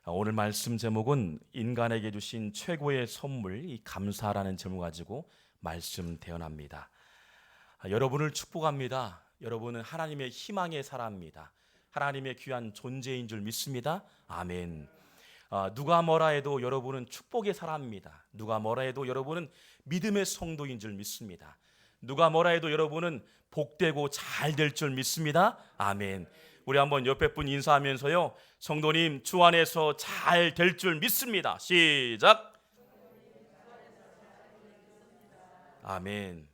오늘 말씀 제목은 인간에게 주신 최고의 선물, 이 감사라는 제목 가지고 말씀 대언합니다. 여러분을 축복합니다. 여러분은 하나님의 희망의 사람입니다. 하나님의 귀한 존재인 줄 믿습니다. 아멘. 누가 뭐라 해도 여러분은 축복의 사람입니다. 누가 뭐라 해도 여러분은 믿음의 성도인 줄 믿습니다. 누가 뭐라 해도 여러분은 복되고 잘 될 줄 믿습니다. 아멘. 우리 한번 옆에 분 인사하면서요, 성도님 주 안에서 잘 될 줄 믿습니다. 시작. 아멘.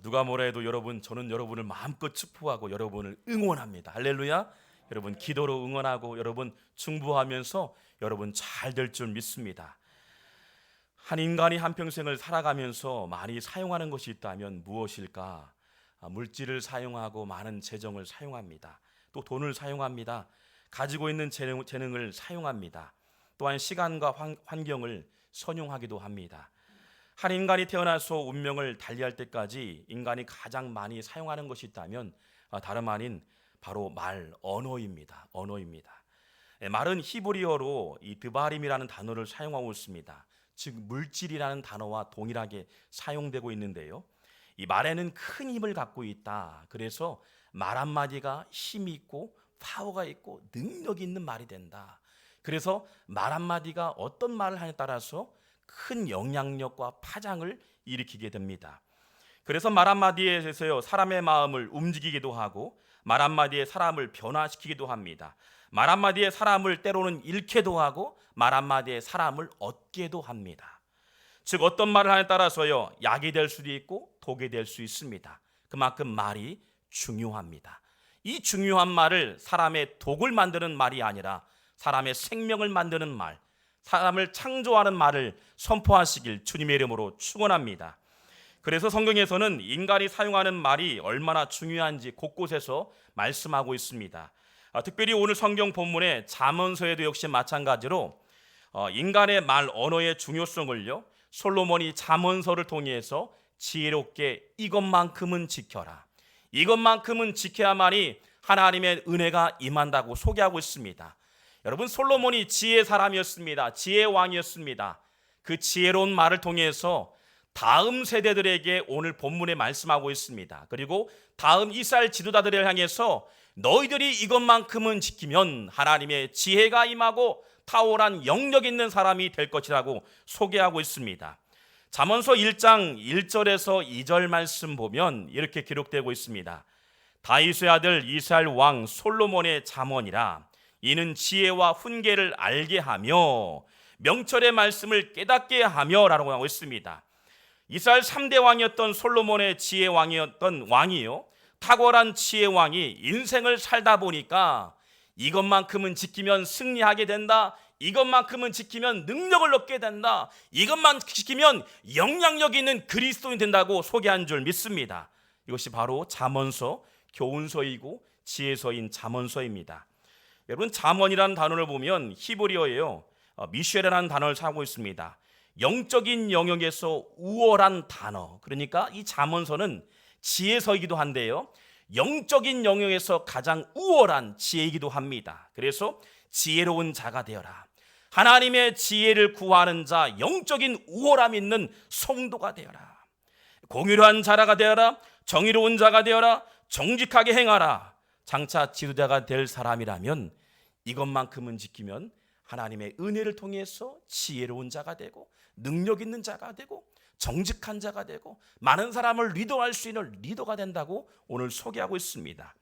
누가 뭐라 해도 여러분, 저는 여러분을 마음껏 축복하고 여러분을 응원합니다. 할렐루야. 여러분 기도로 응원하고 여러분 중보하면서 여러분 잘 될 줄 믿습니다. 한 인간이 한평생을 살아가면서 많이 사용하는 것이 있다면 무엇일까? 물질을 사용하고 많은 재정을 사용합니다. 또 돈을 사용합니다. 가지고 있는 재능을 사용합니다. 또한 시간과 환경을 선용하기도 합니다. 한 인간이 태어나서 운명을 달리할 때까지 인간이 가장 많이 사용하는 것이 있다면 다름 아닌 바로 언어입니다. 말은 히브리어로 이 드바림이라는 단어를 사용하고 있습니다. 즉 물질이라는 단어와 동일하게 사용되고 있는데요, 이 말에는 큰 힘을 갖고 있다. 그래서 말 한마디가 힘이 있고 파워가 있고 능력이 있는 말이 된다. 그래서 말 한마디가 어떤 말을 하냐에 따라서 큰 영향력과 파장을 일으키게 됩니다. 그래서 말 한마디에서요, 사람의 마음을 움직이기도 하고 말 한마디에 사람을 변화시키기도 합니다. 말 한마디에 사람을 때로는 잃게도 하고 말 한마디에 사람을 얻게도 합니다. 즉 어떤 말을 하냐에 따라서요, 약이 될 수도 있고 독이 될 수 있습니다. 그만큼 말이 중요합니다. 이 중요한 말을 사람의 독을 만드는 말이 아니라 사람의 생명을 만드는 말, 사람을 창조하는 말을 선포하시길 주님의 이름으로 축원합니다. 그래서 성경에서는 인간이 사용하는 말이 얼마나 중요한지 곳곳에서 말씀하고 있습니다. 특별히 오늘 성경 본문의 잠언서에도 역시 마찬가지로 인간의 말 언어의 중요성을요, 솔로몬이 잠언서를 통해서 지혜롭게 이것만큼은 지켜라, 이것만큼은 지켜야만이 하나님의 은혜가 임한다고 소개하고 있습니다. 여러분, 솔로몬이 지혜의 사람이었습니다. 지혜의 왕이었습니다. 그 지혜로운 말을 통해서 다음 세대들에게 오늘 본문에 말씀하고 있습니다. 그리고 다음 이스라엘 지도자들을 향해서 너희들이 이것만큼은 지키면 하나님의 지혜가 임하고 탁월한 영력 있는 사람이 될 것이라고 소개하고 있습니다. 잠언서 1장 1절에서 2절 말씀 보면 이렇게 기록되고 있습니다. 다윗의 아들 이스라엘 왕 솔로몬의 잠언이라. 이는 지혜와 훈계를 알게 하며 명철의 말씀을 깨닫게 하며 라고 하고 있습니다. 이스라엘 3대 왕이었던 솔로몬의 지혜 왕이었던 왕이요, 탁월한 지혜 왕이 인생을 살다 보니까 이것만큼은 지키면 승리하게 된다, 이것만큼은 지키면 능력을 얻게 된다, 이것만 지키면 영향력 있는 그리스도인이 된다고 소개한 줄 믿습니다. 이것이 바로 잠언서, 교훈서이고 지혜서인 잠언서입니다. 여러분, 잠언이라는 단어를 보면 히브리어예요, 미쉐라는 단어를 사용하고 있습니다. 영적인 영역에서 우월한 단어, 그러니까 이 잠언서는 지혜서이기도 한데요, 영적인 영역에서 가장 우월한 지혜이기도 합니다. 그래서 지혜로운 자가 되어라, 하나님의 지혜를 구하는 자, 영적인 우월함 있는 성도가 되어라, 공의로운 자라가 되어라, 정의로운 자가 되어라, 정직하게 행하라. 장차 지도자가 될 사람이라면 이것만큼은 지키면 하나님의 은혜를 통해서 지혜로운 자가 되고 능력 있는 자가 되고 정직한 자가 되고 많은 사람을 리더할 수 있는 리더가 된다고 오늘 소개하고 있습니다.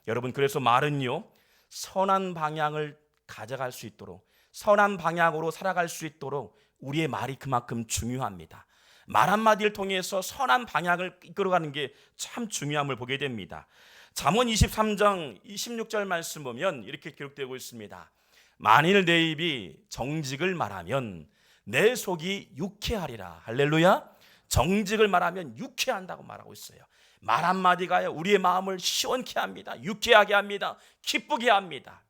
여러분, 그래서 말은요, 선한 방향을 가져갈 수 있도록, 선한 방향으로 살아갈 수 있도록 우리의 말이 그만큼 중요합니다. 말 한마디를 통해서 선한 방향을 이끌어가는 게 참 중요함을 보게 됩니다. 잠언 23장 26절 말씀 보면 이렇게 기록되고 있습니다. 만일 내 입이 정직을 말하면 내 속이 유쾌하리라. 할렐루야. 정직을 말하면 유쾌한다고 말하고 있어요. 말 한마디가 우리의 마음을 시원케 합니다. 유쾌하게 합니다. 기쁘게 합니다.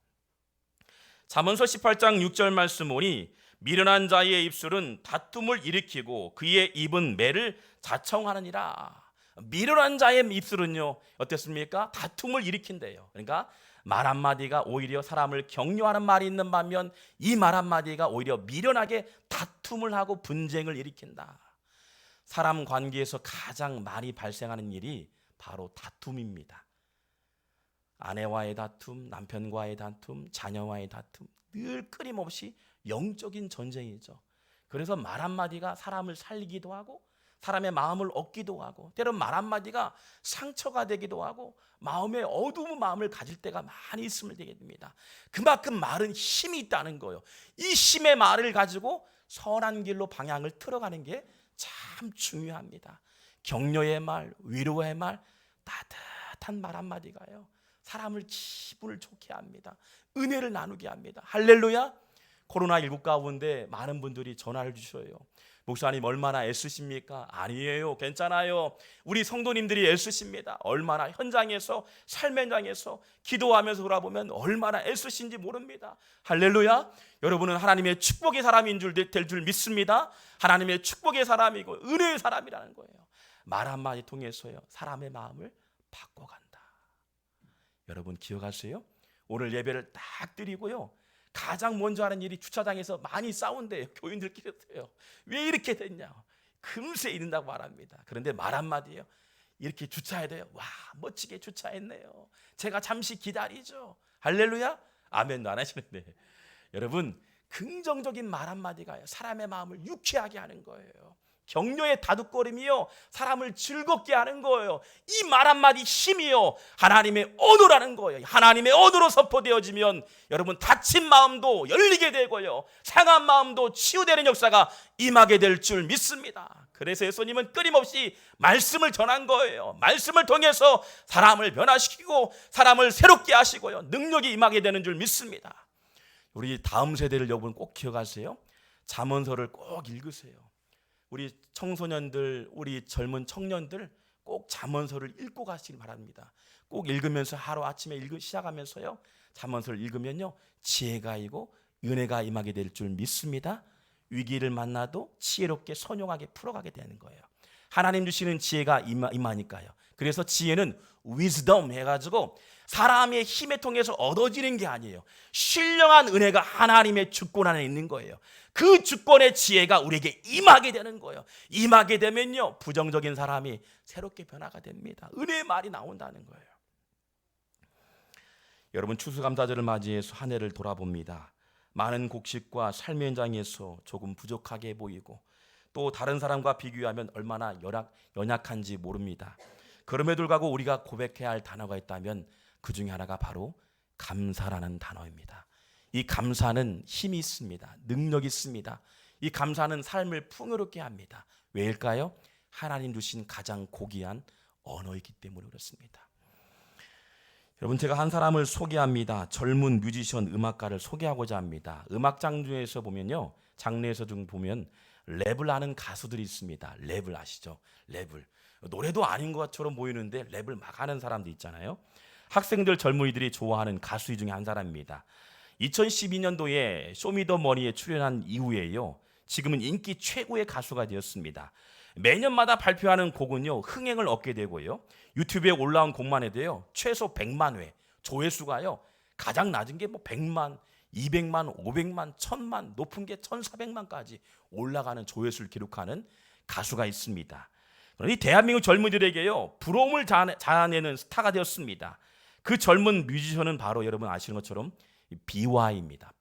잠언서 18장 6절 말씀 보니 미련한 자의 입술은 다툼을 일으키고 그의 입은 매를 자청하느니라. 미련한 자의 입술은요 어땠습니까? 다툼을 일으킨대요. 그러니까 말 한마디가 오히려 사람을 격려하는 말이 있는 반면 이 말 한마디가 오히려 미련하게 다툼을 하고 분쟁을 일으킨다. 사람 관계에서 가장 많이 발생하는 일이 바로 다툼입니다. 아내와의 다툼, 남편과의 다툼, 자녀와의 다툼, 늘 끊임없이 영적인 전쟁이죠. 그래서 말 한마디가 사람을 살리기도 하고 사람의 마음을 얻기도 하고 때론 말 한마디가 상처가 되기도 하고 마음에 어두운 마음을 가질 때가 많이 있음을 되게 됩니다. 그만큼 말은 힘이 있다는 거예요. 이 힘의 말을 가지고 선한 길로 방향을 틀어가는 게 참 중요합니다. 격려의 말, 위로의 말, 따뜻한 말 한마디가요 사람을 기분을 좋게 합니다. 은혜를 나누게 합니다. 할렐루야. 코로나19 가운데 많은 분들이 전화를 주셔요. 목사님 얼마나 애쓰십니까? 아니에요, 괜찮아요. 우리 성도님들이 애쓰십니다. 얼마나 현장에서 삶 현장에서 기도하면서 돌아보면 얼마나 애쓰신지 모릅니다. 할렐루야. 여러분은 하나님의 축복의 사람인 될 줄 믿습니다. 하나님의 축복의 사람이고 은혜의 사람이라는 거예요. 말 한마디 통해서요 사람의 마음을 바꿔간다. 여러분 기억하세요? 오늘 예배를 딱 드리고요 가장 먼저 하는 일이 주차장에서 많이 싸운대요. 교인들끼리도요. 왜 이렇게 됐냐? 금세 이른다고 말합니다. 그런데 말 한마디예요. 이렇게 주차해야 돼요. 와, 멋지게 주차했네요. 제가 잠시 기다리죠. 할렐루야. 아멘도 안 하시는데 여러분 긍정적인 말 한마디가 사람의 마음을 유쾌하게 하는 거예요. 격려의 다독거림이요 사람을 즐겁게 하는 거예요. 이 말 한마디 힘이요 하나님의 언어라는 거예요. 하나님의 언어로 선포되어지면 여러분 다친 마음도 열리게 되고요 상한 마음도 치유되는 역사가 임하게 될 줄 믿습니다. 그래서 예수님은 끊임없이 말씀을 전한 거예요. 말씀을 통해서 사람을 변화시키고 사람을 새롭게 하시고요 능력이 임하게 되는 줄 믿습니다. 우리 다음 세대를 여러분 꼭 기억하세요. 잠언서를 꼭 읽으세요. 우리 청소년들, 우리 젊은 청년들 꼭 잠언서를 읽고 가시길 바랍니다. 꼭 읽으면서 하루 아침에 시작하면서요 잠언서를 읽으면요 지혜가 이고 은혜가 임하게 될 줄 믿습니다. 위기를 만나도 지혜롭게 선용하게 풀어가게 되는 거예요. 하나님 주시는 지혜가 임하니까요. 그래서 지혜는 wisdom 해가지고 사람의 힘에 통해서 얻어지는 게 아니에요. 신령한 은혜가 하나님의 주권 안에 있는 거예요. 그 주권의 지혜가 우리에게 임하게 되는 거예요. 임하게 되면요 부정적인 사람이 새롭게 변화가 됩니다. 은혜의 말이 나온다는 거예요. 여러분 추수감사절을 맞이해서 한 해를 돌아봅니다. 많은 곡식과 삶의 현장에서 조금 부족하게 보이고 또 다른 사람과 비교하면 얼마나 연약한지 모릅니다. 그럼에도 불구하고 우리가 고백해야 할 단어가 있다면 그 중에 하나가 바로 감사라는 단어입니다. 이 감사는 힘이 있습니다. 능력이 있습니다. 이 감사는 삶을 풍요롭게 합니다. 왜일까요? 하나님 주신 가장 고귀한 언어이기 때문에 그렇습니다. 여러분 제가 한 사람을 소개합니다. 젊은 뮤지션 음악가를 소개하고자 합니다. 음악장 중에서 보면요 장르에서 좀 보면 랩을 하는 가수들이 있습니다. 랩을 아시죠? 랩을 노래도 아닌 것처럼 보이는데 랩을 막 하는 사람도 있잖아요. 학생들 젊은이들이 좋아하는 가수 중에 한 사람입니다. 2012년도에 쇼미더머니에 출연한 이후에요 지금은 인기 최고의 가수가 되었습니다. 매년마다 발표하는 곡은요 흥행을 얻게 되고요 유튜브에 올라온 곡만 해도요 최소 100만 회 조회수가요 가장 낮은 게 뭐 100만 200만 500만 1000만 높은 게 1400만까지 올라가는 조회수를 기록하는 가수가 있습니다. 그런데 대한민국 젊은이들에게요 부러움을 자아내는 스타가 되었습니다. 그 젊은 뮤지션은 바로 여러분 아시는 것처럼 BY입니다.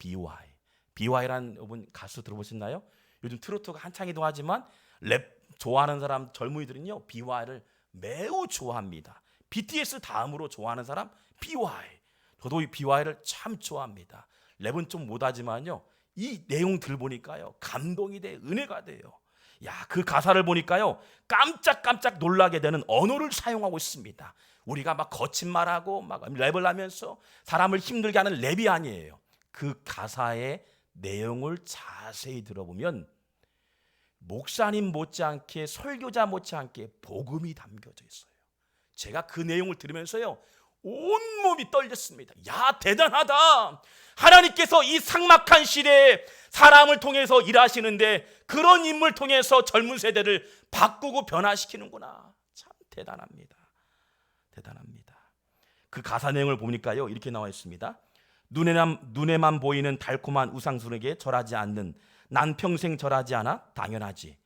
BY라는 여러분 가수 들어보셨나요? 요즘 트로트가 한창이기도 하지만 랩 좋아하는 사람 젊은이들은요 BY를 매우 좋아합니다. BTS 다음으로 좋아하는 사람 BY. 저도 이 BY를 참 좋아합니다. 랩은 좀 못하지만요 이 내용 들보니까요 감동이 돼 은혜가 돼요. 야, 그 가사를 보니까요 깜짝깜짝 놀라게 되는 언어를 사용하고 있습니다. 우리가 막 거친 말하고 막 랩을 하면서 사람을 힘들게 하는 랩이 아니에요. 그 가사의 내용을 자세히 들어보면 목사님 못지않게 설교자 못지않게 복음이 담겨져 있어요. 제가 그 내용을 들으면서요 온몸이 떨렸습니다. 야, 대단하다. 하나님께서 이 삭막한 시대에 사람을 통해서 일하시는데 그런 인물 통해서 젊은 세대를 바꾸고 변화시키는구나. 참 대단합니다. 그 가사 내용을 보니까요, 이렇게 나와 있습니다. 눈에만 보이는 달콤한 우상숭에게 절하지 않는 난 평생 절하지 않아 당연하지.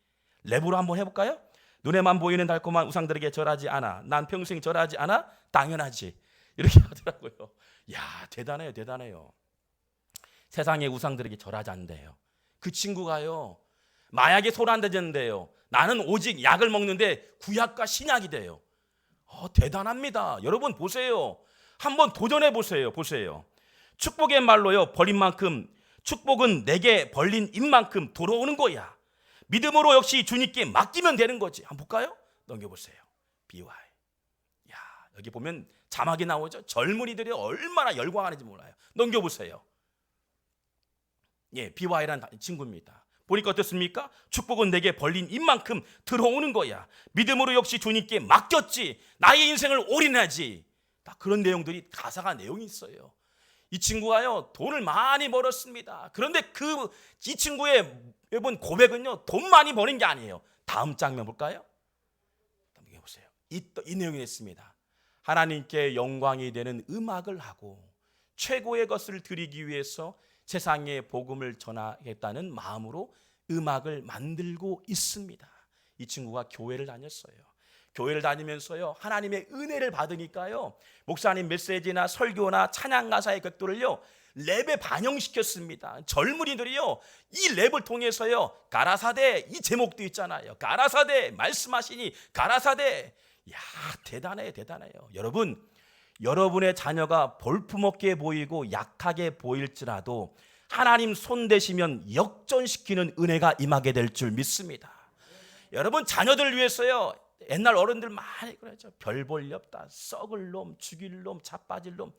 랩으로 한번 해볼까요? 눈에만 보이는 달콤한 우상들에게 절하지 않아 난 평생 절하지 않아 당연하지. 이렇게 하더라고요. 야, 대단해요, 대단해요. 세상의 우상들에게 절하지 않는데요. 그 친구가요, 마약에 손 안 대는데요, 나는 오직 약을 먹는데 구약과 신약이 돼요. 대단합니다. 여러분 보세요. 한번 도전해 보세요. 보세요. 축복의 말로요, 벌린 만큼 축복은 내게 벌린 입만큼 들어오는 거야. 믿음으로 역시 주님께 맡기면 되는 거지. 한번 볼까요? 넘겨보세요. BY. 야, 여기 보면 자막이 나오죠. 젊은이들이 얼마나 열광하는지 몰라요. 넘겨보세요. 예, BY라는 친구입니다. 보니까 어떻습니까? 축복은 내게 벌린 입만큼 들어오는 거야. 믿음으로 역시 주님께 맡겼지. 나의 인생을 올인하지. 다 그런 내용들이 가사가 내용이 있어요. 이 친구가요, 돈을 많이 벌었습니다. 그런데 이 친구의 여러분 고백은요, 돈 많이 버는 게 아니에요. 다음 장면 볼까요? 보세요. 이 내용이 있습니다. 하나님께 영광이 되는 음악을 하고 최고의 것을 드리기 위해서 세상에 복음을 전하겠다는 마음으로 음악을 만들고 있습니다. 이 친구가 교회를 다녔어요. 교회를 다니면서요, 하나님의 은혜를 받으니까요, 목사님 메시지나 설교나 찬양 가사의 격도를요 랩에 반영시켰습니다. 젊은이들이요, 이 랩을 통해서요, 가라사대, 이 제목도 있잖아요. 가라사대 말씀하시니 가라사대. 야, 대단해요, 대단해요. 여러분, 여러분의 자녀가 볼품없게 보이고 약하게 보일지라도 하나님 손 대시면 역전시키는 은혜가 임하게 될 줄 믿습니다. 여러분, 자녀들 위해서요, 옛날 어른들 많이 그러죠. 별 볼 일 없다, 썩을 놈, 죽일 놈, 자빠질 놈.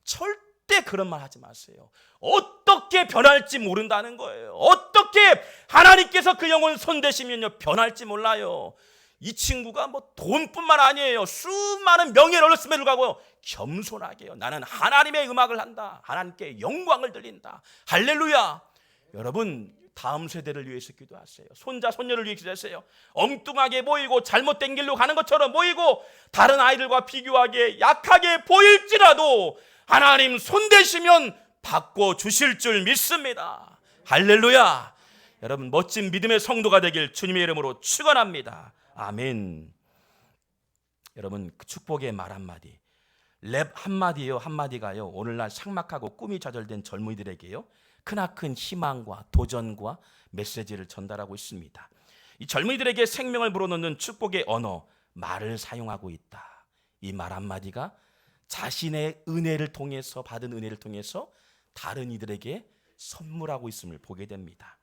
절대 그런 말 하지 마세요. 어떻게 변할지 모른다는 거예요. 어떻게 하나님께서 그 영혼 손 대시면요 변할지 몰라요. 이 친구가 뭐 돈뿐만 아니에요. 수많은 명예를 얻었음에도 불구하고 겸손하게요, 나는 하나님의 음악을 한다, 하나님께 영광을 돌린다. 할렐루야. 여러분, 다음 세대를 위해서 기도하세요. 손자 손녀를 위해 기도하세요. 엉뚱하게 보이고 잘못된 길로 가는 것처럼 보이고 다른 아이들과 비교하게 약하게 보일지라도 하나님 손 대시면 바꿔주실 줄 믿습니다. 할렐루야. 여러분, 멋진 믿음의 성도가 되길 주님의 이름으로 축원합니다. 아멘. 여러분, 그 축복의 말 한마디, 랩 한마디요, 한마디가요, 오늘날 삭막하고 꿈이 좌절된 젊은이들에게요 크나큰 희망과 도전과 메시지를 전달하고 있습니다. 이 젊은이들에게 생명을 불어넣는 축복의 언어, 말을 사용하고 있다. 이 말 한마디가 자신의 은혜를 통해서, 받은 은혜를 통해서 다른 이들에게 선물하고 있음을 보게 됩니다.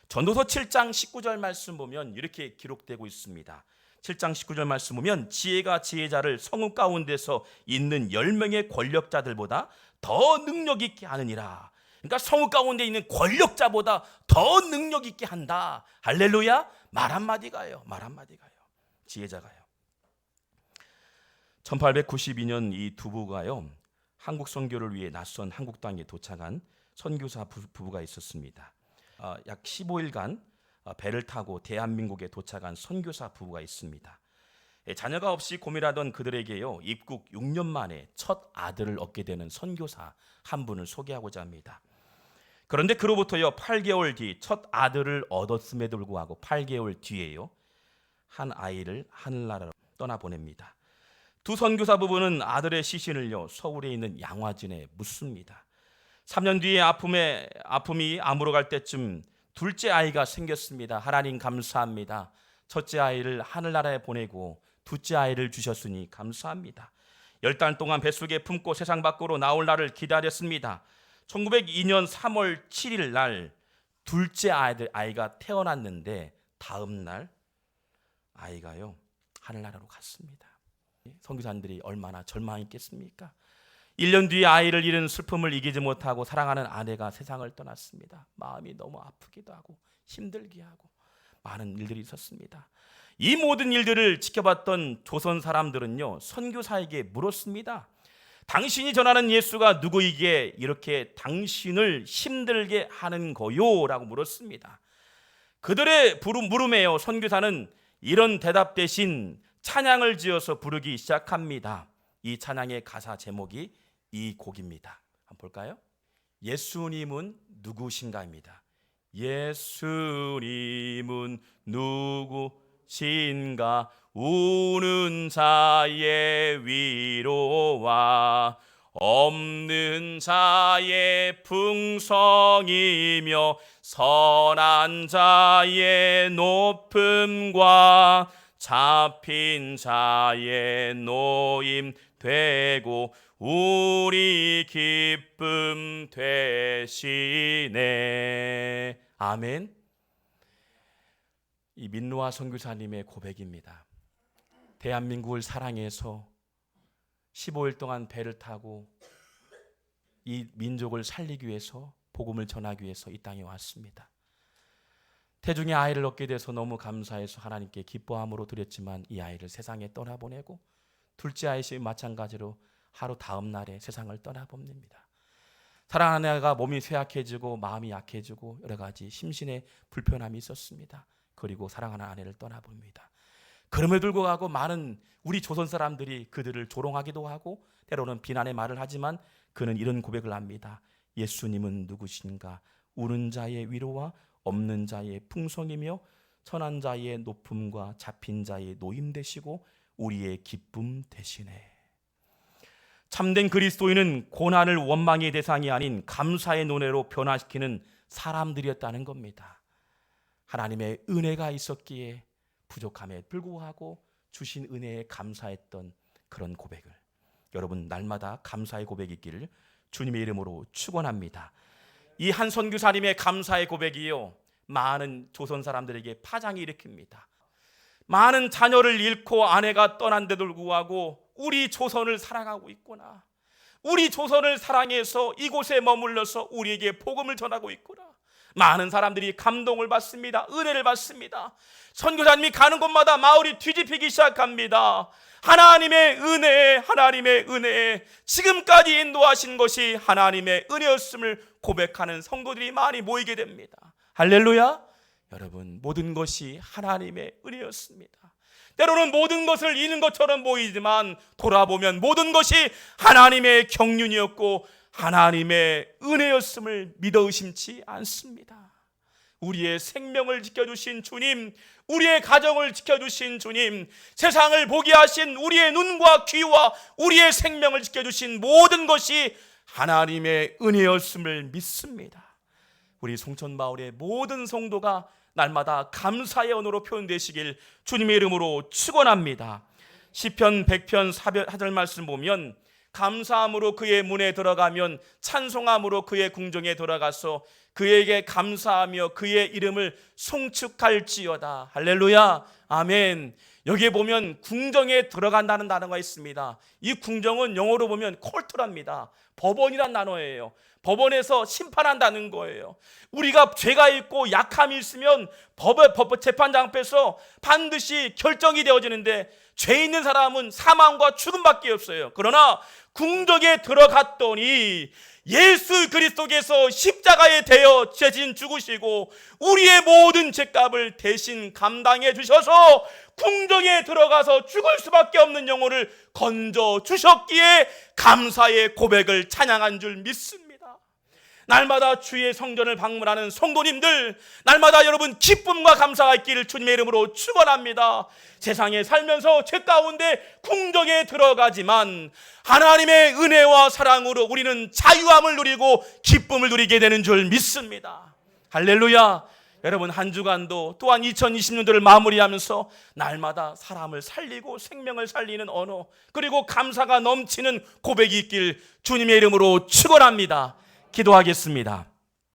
전도서 7장 19절 말씀 보면 이렇게 기록되고 있습니다. 7장 19절 말씀 보면 지혜가 지혜자를 성읍 가운데서 있는 10명의 권력자들보다 더 능력 있게 하느니라. 그러니까 성읍 가운데 있는 권력자보다 더 능력 있게 한다. 할렐루야. 말 한마디가요, 말 한마디가요, 지혜자가요. 1892년 이 두 부부가요, 한국 선교를 위해 낯선 한국 땅에 도착한 선교사 부부가 있었습니다. 약 15일간 배를 타고 대한민국에 도착한 선교사 부부가 있습니다. 자녀가 없이 고민하던 그들에게요, 입국 6년 만에 첫 아들을 얻게 되는 선교사 한 분을 소개하고자 합니다. 그런데 그로부터요 8개월 뒤 첫 아들을 얻었음에도 불구하고 8개월 뒤에요 한 아이를 하늘나라로 떠나보냅니다. 두 선교사 부부는 아들의 시신을요 서울에 있는 양화진에 묻습니다. 3년 뒤에 아픔이 아물어갈 때쯤 둘째 아이가 생겼습니다. 하나님 감사합니다. 첫째 아이를 하늘나라에 보내고 둘째 아이를 주셨으니 감사합니다. 10달 동안 뱃속에 품고 세상 밖으로 나올 날을 기다렸습니다. 1902년 3월 7일 날 둘째 아이가 태어났는데 다음 날 아이가요 하늘나라로 갔습니다. 선교사님들이 얼마나 절망했겠습니까? 1년 뒤에 아이를 잃은 슬픔을 이기지 못하고 사랑하는 아내가 세상을 떠났습니다. 마음이 너무 아프기도 하고 힘들게 하고 많은 일들이 있었습니다. 이 모든 일들을 지켜봤던 조선 사람들은요 선교사에게 물었습니다. 당신이 전하는 예수가 누구이기에 이렇게 당신을 힘들게 하는 거요? 라고 물었습니다. 그들의 물음에요 선교사는 이런 대답 대신 찬양을 지어서 부르기 시작합니다. 이 찬양의 가사 제목이 이 곡입니다. 한번 볼까요? 예수님은 누구신가입니다. 예수님은 누구신가? 우는 자의 위로와 없는 자의 풍성이며 선한 자의 높음과 잡힌 자의 노임 되고 우리 기쁨 되시네. 아멘. 이 민노아 선교사님의 고백입니다. 대한민국을 사랑해서 15일 동안 배를 타고 이 민족을 살리기 위해서, 복음을 전하기 위해서 이 땅에 왔습니다. 태중의 아이를 얻게 돼서 너무 감사해서 하나님께 기뻐함으로 드렸지만 이 아이를 세상에 떠나보내고, 둘째 아이 시 마찬가지로 하루 다음 날에 세상을 떠나봅니다. 사랑하는 아이가 몸이 쇠약해지고 마음이 약해지고 여러 가지 심신의 불편함이 있었습니다. 그리고 사랑하는 아내를 떠나봅니다. 그럼에도 불구하고 많은 우리 조선 사람들이 그들을 조롱하기도 하고 때로는 비난의 말을 하지만 그는 이런 고백을 합니다. 예수님은 누구신가? 우는 자의 위로와 없는 자의 풍성이며 선한 자의 높음과 잡힌 자의 노임 되시고 우리의 기쁨 되시네. 참된 그리스도인은 고난을 원망의 대상이 아닌 감사의 노래로 변화시키는 사람들이었다는 겁니다. 하나님의 은혜가 있었기에 부족함에 불구하고 주신 은혜에 감사했던 그런 고백을, 여러분 날마다 감사의 고백이 있기를 주님의 이름으로 축원합니다. 이 한 선교사님의 감사의 고백이요, 많은 조선 사람들에게 파장이 일으킵니다. 많은 자녀를 잃고 아내가 떠난데도 불구하고 우리 조선을 사랑하고 있구나, 우리 조선을 사랑해서 이곳에 머물러서 우리에게 복음을 전하고 있구나. 많은 사람들이 감동을 받습니다. 은혜를 받습니다. 선교사님이 가는 곳마다 마을이 뒤집히기 시작합니다. 하나님의 은혜, 하나님의 은혜, 지금까지 인도하신 것이 하나님의 은혜였음을 고백하는 성도들이 많이 모이게 됩니다. 할렐루야. 여러분, 모든 것이 하나님의 은혜였습니다. 때로는 모든 것을 잃은 것처럼 보이지만 돌아보면 모든 것이 하나님의 경륜이었고 하나님의 은혜였음을 믿어 의심치 않습니다. 우리의 생명을 지켜주신 주님, 우리의 가정을 지켜주신 주님, 세상을 보게 하신 우리의 눈과 귀와 우리의 생명을 지켜주신 모든 것이 하나님의 은혜였음을 믿습니다. 우리 송천마을의 모든 성도가 날마다 감사의 언어로 표현되시길 주님의 이름으로 축원합니다. 시편 100편 4절 말씀 보면 감사함으로 그의 문에 들어가면 찬송함으로 그의 궁정에 들어가서 그에게 감사하며 그의 이름을 송축할지어다. 할렐루야. 아멘. 여기에 보면 궁정에 들어간다는 단어가 있습니다. 이 궁정은 영어로 보면 코트랍니다. 법원이란 단어예요. 법원에서 심판한다는 거예요. 우리가 죄가 있고 약함이 있으면 재판장 앞에서 반드시 결정이 되어지는데 죄 있는 사람은 사망과 죽음밖에 없어요. 그러나 궁정에 들어갔더니 예수 그리스도께서 십자가에 대어 죄진 죽으시고 우리의 모든 죄값을 대신 감당해 주셔서 궁정에 들어가서 죽을 수밖에 없는 영혼을 건져 주셨기에 감사의 고백을 찬양한 줄 믿습니다. 날마다 주의 성전을 방문하는 성도님들, 날마다 여러분 기쁨과 감사가 있기를 주님의 이름으로 축원합니다. 세상에 살면서 죄 가운데 궁정에 들어가지만 하나님의 은혜와 사랑으로 우리는 자유함을 누리고 기쁨을 누리게 되는 줄 믿습니다. 할렐루야. 여러분, 한 주간도 또한 2020년도를 마무리하면서 날마다 사람을 살리고 생명을 살리는 언어, 그리고 감사가 넘치는 고백이 있길 주님의 이름으로 축원합니다. 기도하겠습니다.